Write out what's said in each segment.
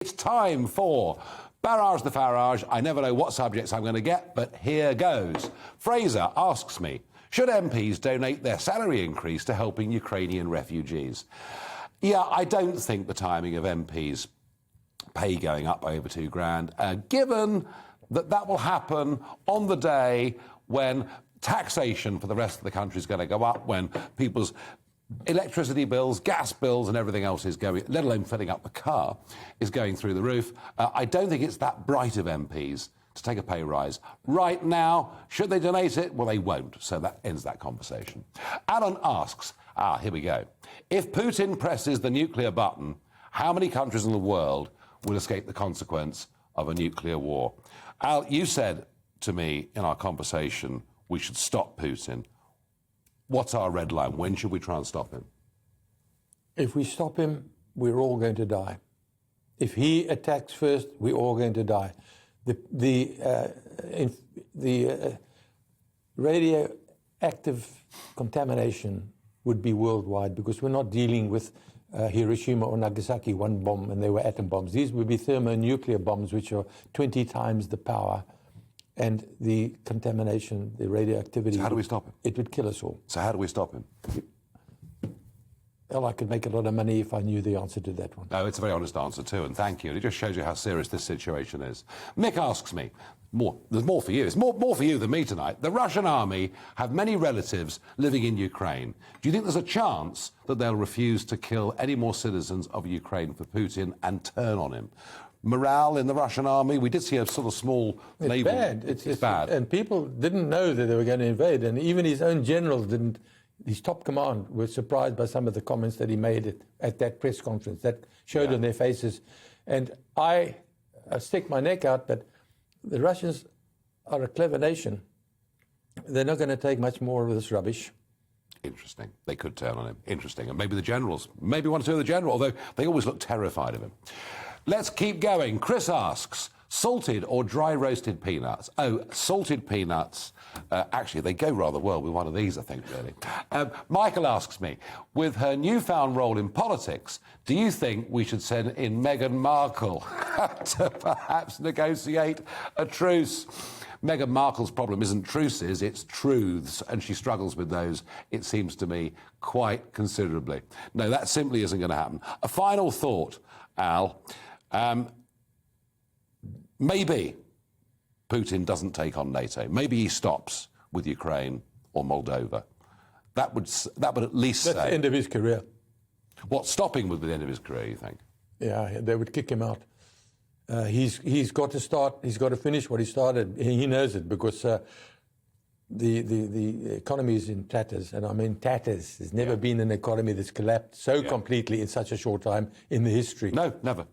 It's time for Barrage the Farage. I never know what subjects I'm going to get, but here goes. Fraser asks me, should MPs donate their salary increase to helping Ukrainian refugees? Yeah, I don't think the timing of MPs' pay going up over £2,000, given that that will happen on the day when taxation for the rest of the country is going to go up, when people's electricity bills, gas bills and everything else is going, let alone filling up the car, is going through the roof. I don't think it's that bright of MPs to take a pay rise. Right now, should they donate it? Well, they won't, so that ends that conversation. Alan asks, here we go. If Putin presses the nuclear button, how many countries in the world will escape the consequence of a nuclear war? Al, you said to me in our conversation we should stop Putin. What's our red line? When should we try and stop him? If we stop him, we're all going to die. If he attacks first, we're all going to die. The radioactive contamination would be worldwide, because we're not dealing with Hiroshima or Nagasaki, one bomb, and they were atom bombs. These would be thermonuclear bombs, which are 20 times the power. And the contamination, the radioactivity... So how do we stop him? It would kill us all. So how do we stop him? Well, I could make a lot of money if I knew the answer to that one. No, it's a very honest answer too, and thank you. And it just shows you how serious this situation is. Mick asks me, there's more for you. It's more for you than me tonight. The Russian army have many relatives living in Ukraine. Do you think there's a chance that they'll refuse to kill any more citizens of Ukraine for Putin and turn on him? Morale in the Russian army, we did see a sort of small naval... It's bad. It's bad. And people didn't know that they were going to invade, and even his own generals didn't. His top command were surprised by some of the comments that he made at that press conference that showed on their faces. And I stick my neck out that the Russians are a clever nation. They're not going to take much more of this rubbish. Interesting. They could turn on him. Interesting. And maybe the generals, maybe one or two of the generals, although they always look terrified of him. Let's keep going. Chris asks, salted or dry roasted peanuts? Oh, salted peanuts, actually, they go rather well with one of these, I think, really. Michael asks me, with her newfound role in politics, do you think we should send in Meghan Markle to perhaps negotiate a truce? Meghan Markle's problem isn't truces, it's truths, and she struggles with those, it seems to me, quite considerably. No, that simply isn't going to happen. A final thought, Al. Maybe Putin doesn't take on NATO. Maybe he stops with Ukraine or Moldova. That would at least That's the end of his career. What, stopping with the end of his career, you think? Yeah, they would kick him out. He's got to start. He's got to finish what he started. He knows it, because the economy is in tatters, and I mean tatters. There's never been an economy that's collapsed so completely in such a short time in the history. No, never.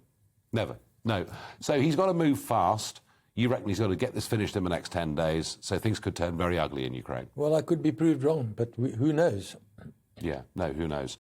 No. So he's got to move fast. You reckon he's got to get this finished in the next 10 days, so things could turn very ugly in Ukraine? Well, I could be proved wrong, but who knows? Yeah, no, who knows?